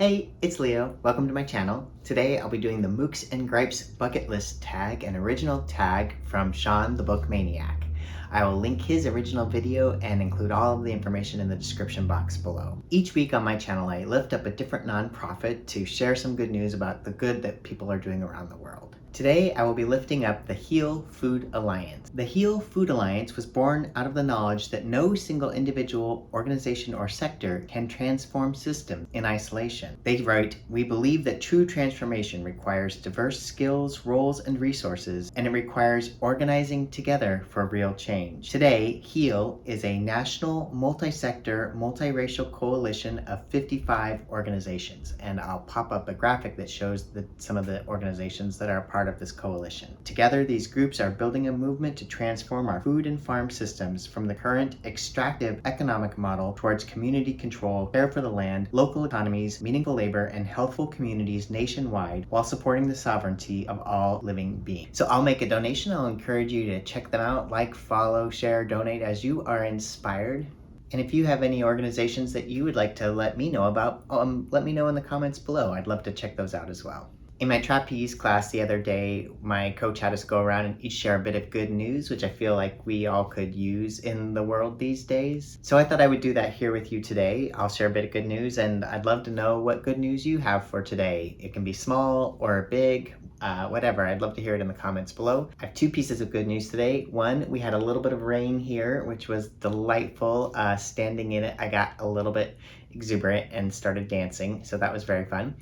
Hey, it's Leo. Welcome to my channel. Today I'll be doing the Mookse and Gripes bucket list tag, an original tag from Shawn the book Maniac. I will link his original video and include all of the information in the description box below. Each week on my channel I lift up a different nonprofit to share some good news about the good that people are doing around the world. Today I will be lifting up the Heal Food Alliance. The Heal Food Alliance was born out of the knowledge that no single individual, organization, or sector can transform systems in isolation. They write, "We believe that true transformation requires diverse skills, roles, and resources, and it requires organizing together for real change." Today, Heal is a national, multi-sector, multiracial coalition of 55 organizations, and I'll pop up a graphic that shows some of the organizations that are part of this coalition. Together, these groups are building a movement to transform our food and farm systems from the current extractive economic model towards community control, care for the land, local economies, meaningful labor, and healthful communities nationwide while supporting the sovereignty of all living beings. So I'll make a donation. I'll encourage you to check them out, like, follow, share, donate as you are inspired. And if you have any organizations that you would like to let me know about, let me know in the comments below. I'd love to check those out as well. In my trapeze class the other day, my coach had us go around and each share a bit of good news, which I feel like we all could use in the world these days. So I thought I would do that here with you today. I'll share a bit of good news, and I'd love to know what good news you have for today. It can be small or big, whatever. I'd love to hear it in the comments below. I have two pieces of good news today. One, we had a little bit of rain here, which was delightful. Standing in it, I got a little bit exuberant and started dancing, so that was very fun.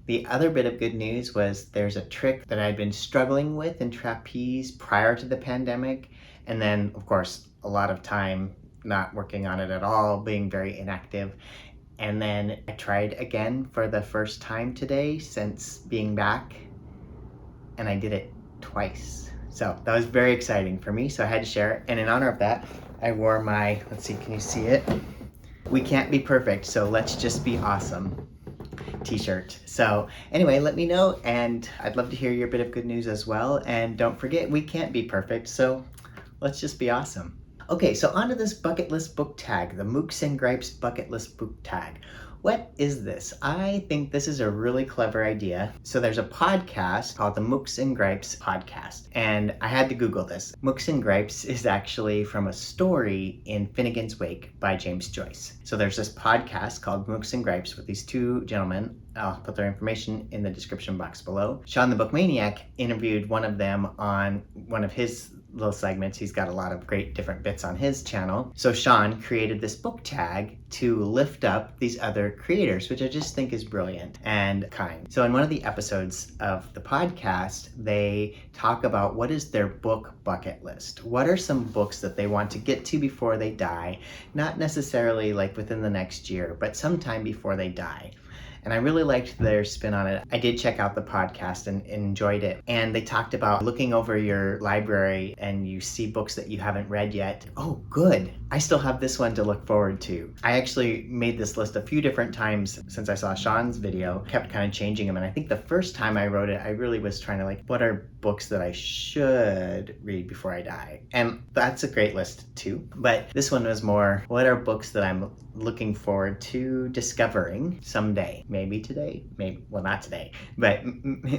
The other bit of good news was there's a trick that I'd been struggling with in trapeze prior to the pandemic, and then of course a lot of time not working on it at all, being very inactive. And then I tried again for the first time today since being back, and I did it twice. So that was very exciting for me, so I had to share it. And in honor of that, I wore my, let's see, can you see it? "We can't be perfect, so let's just be awesome" t-shirt. So anyway, let me know, and I'd love to hear your bit of good news as well. And don't forget, we can't be perfect, so let's just be awesome. Okay, so onto this bucket list book tag, the Mookse and Gripes bucket list book tag. What is this? I think this is a really clever idea. So there's a podcast called the Mookse and Gripes podcast, and I had to Google this. Mookse and Gripes is actually from a story in Finnegan's Wake by James Joyce. So there's this podcast called Mookse and Gripes with these two gentlemen. I'll put their information in the description box below. Shawn the Book Maniac interviewed one of them on one of his little segments. He's got a lot of great different bits on his channel. So Shawn created this book tag to lift up these other creators, which I just think is brilliant and kind. So in one of the episodes of the podcast, they talk about what is their book bucket list. What are some books that they want to get to before they die? Not necessarily like within the next year, but sometime before they die. And I really liked their spin on it. I did check out the podcast and enjoyed it. And they talked about looking over your library and you see books that you haven't read yet. Oh, good. I still have this one to look forward to. I actually made this list a few different times since I saw Shawn's video, kept kind of changing them. And I think the first time I wrote it, I really was trying to what are books that I should read before I die? And that's a great list too. But this one was more, what are books that I'm looking forward to discovering someday? Maybe today, well, not today, but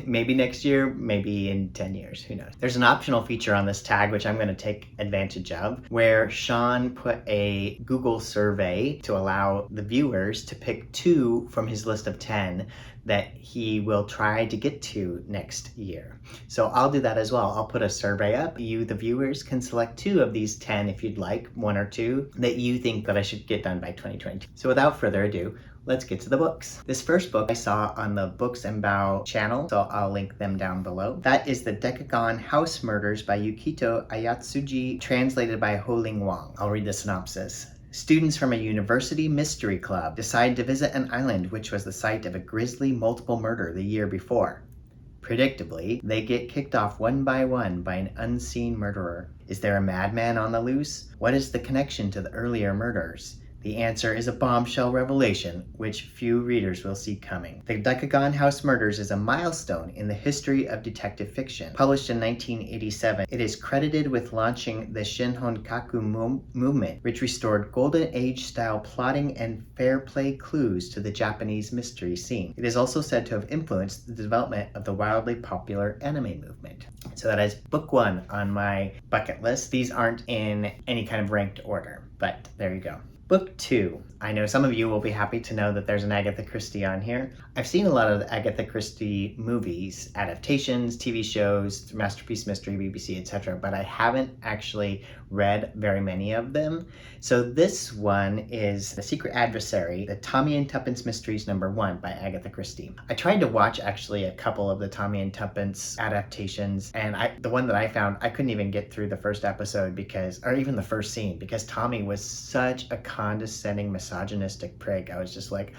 maybe next year, maybe in 10 years, who knows. There's an optional feature on this tag, which I'm going to take advantage of, where Shawn put a Google survey to allow the viewers to pick 2 from his list of 10 that he will try to get to next year. So I'll do that as well. I'll put a survey up. You, the viewers, can select 2 of these 10 if you'd like, 1 or 2, that you think that I should get done by 2020. So without further ado, let's get to the books. This first book I saw on the Books and Bow channel, so I'll link them down below. That is the Decagon House Murders by Yukito Ayatsuji, translated by Ho-Ling Wang. I'll read the synopsis. Students from a university mystery club decide to visit an island which was the site of a grisly multiple murder the year before. Predictably, they get kicked off one by an unseen murderer. Is there a madman on the loose? What is the connection to the earlier murders? The answer is a bombshell revelation, which few readers will see coming. The Decagon House Murders is a milestone in the history of detective fiction. Published in 1987, it is credited with launching the Shinhonkaku movement, which restored Golden Age-style plotting and fair play clues to the Japanese mystery scene. It is also said to have influenced the development of the wildly popular anime movement. So that is book 1 on my bucket list. These aren't in any kind of ranked order, but there you go. Book 2. I know some of you will be happy to know that there's an Agatha Christie on here. I've seen a lot of the Agatha Christie movies, adaptations, TV shows, Masterpiece Mystery, BBC, etc., but I haven't actually read very many of them. So this one is The Secret Adversary, the Tommy and Tuppence Mysteries #1 by Agatha Christie. I tried to watch actually a couple of the Tommy and Tuppence adaptations, and the one that I found, I couldn't even get through the first episode or even the first scene, because Tommy was such a condescending, misogynistic prig. I was just like,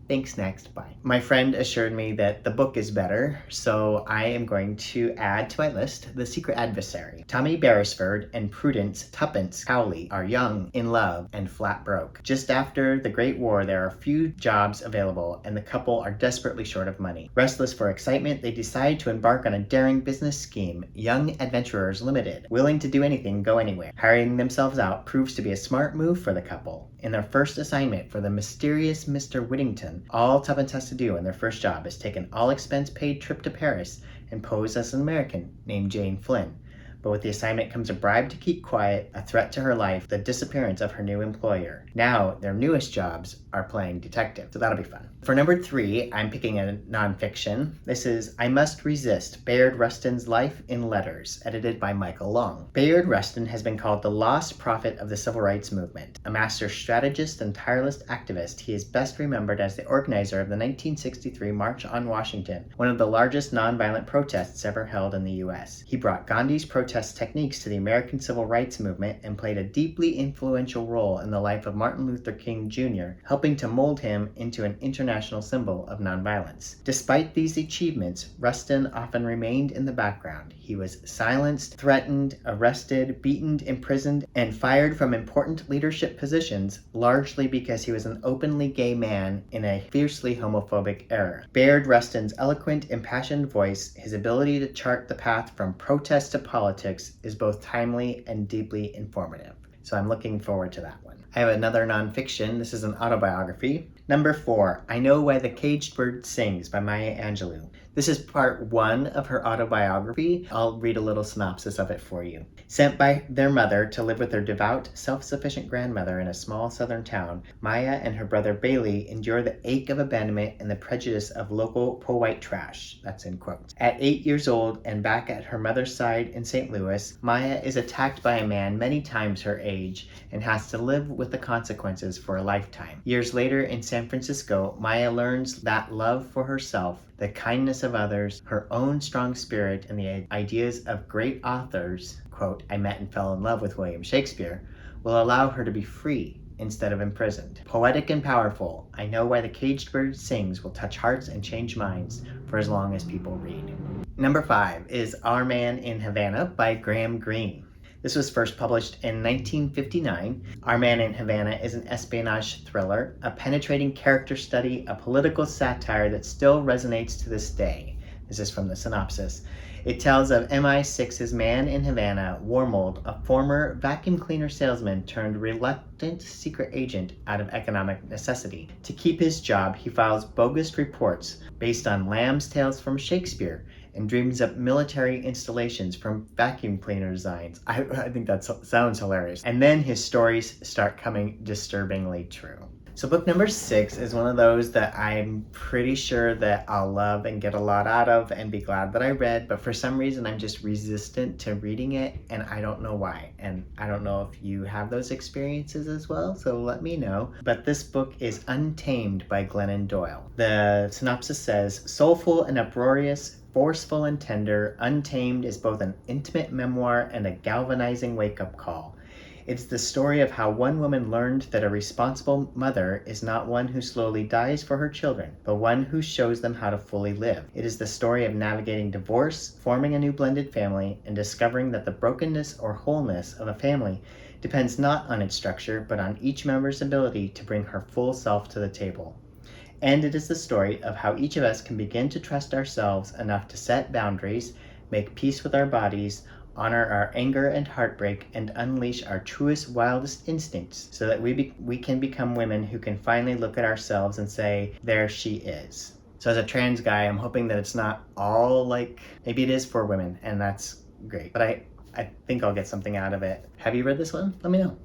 thanks, next, bye. My friend assured me that the book is better, so I am going to add to my list The Secret Adversary. Tommy Beresford and Prudence Tuppence Coule are young, in love, and flat broke. Just after the Great War, there are few jobs available, and the couple are desperately short of money. Restless for excitement, they decide to embark on a daring business scheme, Young Adventurers Limited. Willing to do anything, go anywhere. Hiring themselves out proves to be a smart move for the couple. In their first assignment for the mysterious Mr. Whittington, all Tuppence has to do in their first job is take an all-expense-paid trip to Paris and pose as an American named Jane Flynn. But with the assignment comes a bribe to keep quiet, a threat to her life, the disappearance of her new employer. Now, their newest jobs are playing detective, so that'll be fun. For number 3, I'm picking a nonfiction. This is I Must Resist, Bayard Rustin's Life in Letters, edited by Michael Long. Bayard Rustin has been called the lost prophet of the civil rights movement. A master strategist and tireless activist, he is best remembered as the organizer of the 1963 March on Washington, one of the largest nonviolent protests ever held in the U.S. He brought Gandhi's protest techniques to the American civil rights movement and played a deeply influential role in the life of Martin Luther King Jr., helping to mold him into an international symbol of nonviolence. Despite these achievements, Rustin often remained in the background. He was silenced, threatened, arrested, beaten, imprisoned, and fired from important leadership positions, largely because he was an openly gay man in a fiercely homophobic era. Bayard Rustin's eloquent, impassioned voice, his ability to chart the path from protest to politics, is both timely and deeply informative. So I'm looking forward to that one. I have another nonfiction. This is an autobiography. Number 4, I Know Why the Caged Bird Sings by Maya Angelou. This is part 1 of her autobiography. I'll read a little synopsis of it for you. Sent by their mother to live with their devout, self-sufficient grandmother in a small southern town, Maya and her brother Bailey endure the ache of abandonment and the prejudice of local po-white trash. That's in quotes. At 8 years old and back at her mother's side in St. Louis, Maya is attacked by a man many times her age and has to live with the consequences for a lifetime. Years later in San Francisco, Maya learns that love for herself, the kindness of others, her own strong spirit, and the ideas of great authors, quote, I met and fell in love with William Shakespeare, will allow her to be free instead of imprisoned. Poetic and powerful, I Know Why the Caged Bird Sings will touch hearts and change minds for as long as people read. Number 5 is Our Man in Havana by Graham Greene. This was first published in 1959. Our Man in Havana is an espionage thriller, a penetrating character study, a political satire that still resonates to this day. This is from the synopsis. It tells of MI6's man in Havana, Warmold, a former vacuum cleaner salesman turned reluctant secret agent out of economic necessity. To keep his job, he files bogus reports based on lamb's tales from Shakespeare and dreams up military installations from vacuum cleaner designs. I think that sounds hilarious. And then his stories start coming disturbingly true. So book number 6 is one of those that I'm pretty sure that I'll love and get a lot out of and be glad that I read, but for some reason I'm just resistant to reading it, and I don't know why. And I don't know if you have those experiences as well, so let me know. But this book is Untamed by Glennon Doyle. The synopsis says, soulful and uproarious, forceful and tender, Untamed is both an intimate memoir and a galvanizing wake-up call. It's the story of how one woman learned that a responsible mother is not one who slowly dies for her children, but one who shows them how to fully live. It is the story of navigating divorce, forming a new blended family, and discovering that the brokenness or wholeness of a family depends not on its structure, but on each member's ability to bring her full self to the table. And it is the story of how each of us can begin to trust ourselves enough to set boundaries, make peace with our bodies, honor our anger and heartbreak, and unleash our truest, wildest instincts so that we can become women who can finally look at ourselves and say, there she is. So as a trans guy, I'm hoping that it's not all like, maybe it is for women, and that's great. But I think I'll get something out of it. Have you read this one? Let me know.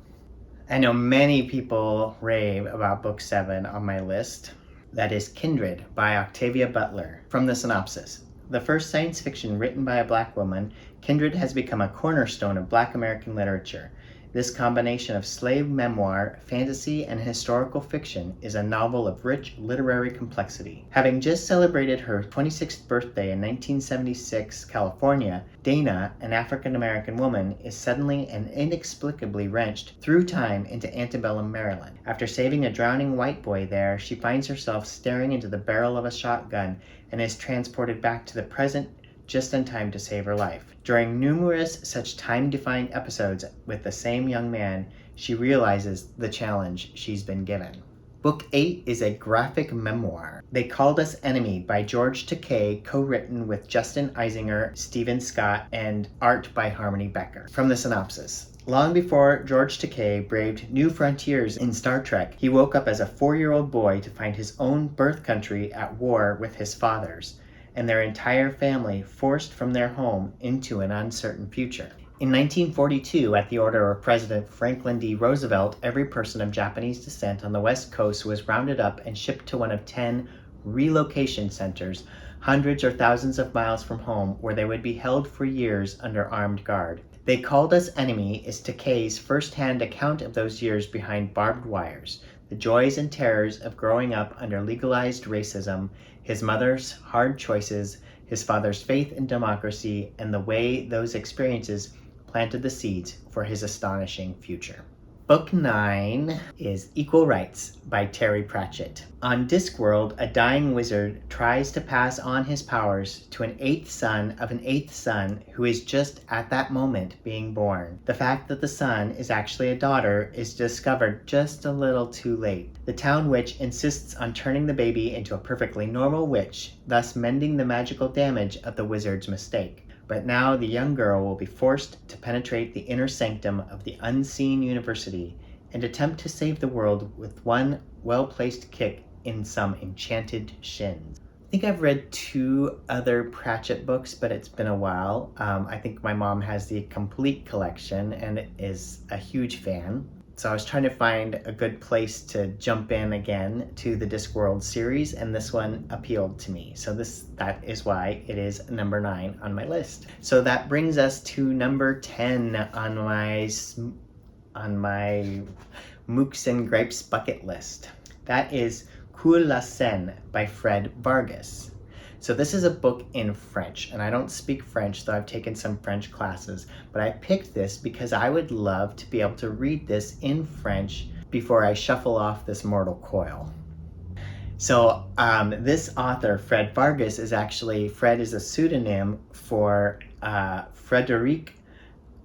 I know many people rave about book 7 on my list. That is Kindred by Octavia Butler. From the synopsis. The first science fiction written by a Black woman, Kindred has become a cornerstone of Black American literature. This combination of slave memoir, fantasy, and historical fiction is a novel of rich literary complexity. Having just celebrated her 26th birthday in 1976 California, Dana, an African-American woman, is suddenly and inexplicably wrenched through time into antebellum Maryland. After saving a drowning white boy there, she finds herself staring into the barrel of a shotgun and is transported back to the present just in time to save her life. During numerous such time-defying episodes with the same young man, she realizes the challenge she's been given. Book 8 is a graphic memoir. They Called Us Enemy by George Takei, co-written with Justin Eisinger, Stephen Scott, and art by Harmony Becker. From the synopsis. Long before George Takei braved new frontiers in Star Trek, he woke up as a 4-year-old boy to find his own birth country at war with his father's, and their entire family forced from their home into an uncertain future. In 1942, at the order of President Franklin D. Roosevelt, every person of Japanese descent on the West Coast was rounded up and shipped to one of 10 relocation centers, hundreds or thousands of miles from home, where they would be held for years under armed guard. They Called Us Enemy is Takei's first-hand account of those years behind barbed wires, the joys and terrors of growing up under legalized racism, his mother's hard choices, his father's faith in democracy, and the way those experiences planted the seeds for his astonishing future. Book 9 is Equal Rites by Terry Pratchett. On Discworld, a dying wizard tries to pass on his powers to an 8th son of an 8th son who is just at that moment being born. The fact that the son is actually a daughter is discovered just a little too late. The town witch insists on turning the baby into a perfectly normal witch, thus mending the magical damage of the wizard's mistake. But now the young girl will be forced to penetrate the inner sanctum of the unseen university and attempt to save the world with one well-placed kick in some enchanted shins. I think I've read 2 other Pratchett books, but it's been a while. I think my mom has the complete collection and is a huge fan. So I was trying to find a good place to jump in again to the Discworld series, and this one appealed to me. So that is why it is number 9 on my list. So that brings us to number 10 on my Mookse and Grapes bucket list. That is Coule la Seine by Fred Vargas. So this is a book in French, and I don't speak French, though I've taken some French classes, but I picked this because I would love to be able to read this in French before I shuffle off this mortal coil. So this author, Fred Vargas, Fred is a pseudonym for Frédérique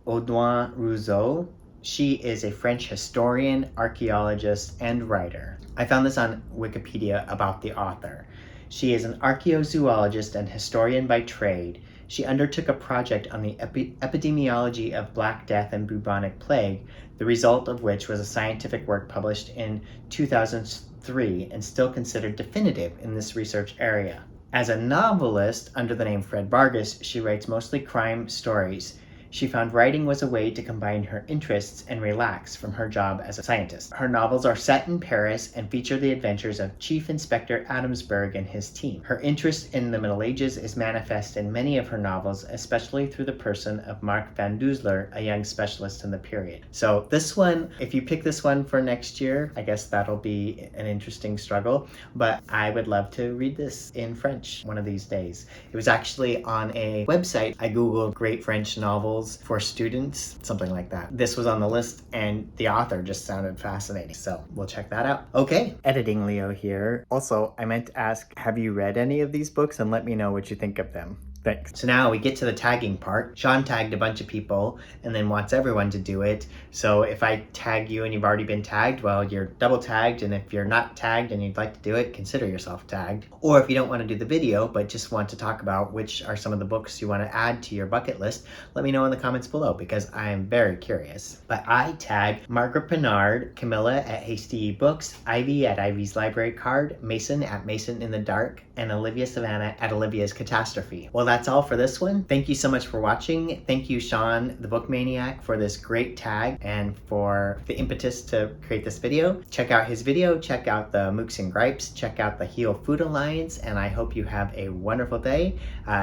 Audouin Rousseau. She is a French historian, archaeologist, and writer. I found this on Wikipedia about the author. She is an archaeozoologist and historian by trade. She undertook a project on the epidemiology of Black Death and bubonic plague, the result of which was a scientific work published in 2003 and still considered definitive in this research area. As a novelist under the name Fred Vargas, she writes mostly crime stories. She found writing was a way to combine her interests and relax from her job as a scientist. Her novels are set in Paris and feature the adventures of Chief Inspector Adamsberg and his team. Her interest in the Middle Ages is manifest in many of her novels, especially through the person of Mark van Duesler, a young specialist in the period. So this one, if you pick this one for next year, I guess that'll be an interesting struggle, but I would love to read this in French one of these days. It was actually on a website. I googled great French novels for students, something like that. This was on the list and the author just sounded fascinating. So we'll check that out. Okay, editing Leo here. Also, I meant to ask, have you read any of these books? And let me know what you think of them. Thanks. So now we get to the tagging part. Shawn tagged a bunch of people and then wants everyone to do it. So if I tag you and you've already been tagged, well, you're double tagged. And if you're not tagged and you'd like to do it, consider yourself tagged. Or if you don't want to do the video, but just want to talk about which are some of the books you want to add to your bucket list, let me know in the comments below because I am very curious. But I tagged Margaret Pinard, Camilla at Hasty Books, Ivy at Ivy's Library Card, Mason at Mason in the Dark, and Olivia Savannah at Olivia's Catastrophe. Well, that's all for this one. Thank you so much for watching. Thank you, Shawn, the Book Maniac, for this great tag and for the impetus to create this video. Check out his video, check out the Mookse and Gripes, check out the Heal Food Alliance, and I hope you have a wonderful day.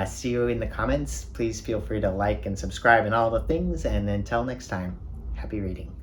See you in the comments. Please feel free to like and subscribe and all the things, and until next time, happy reading.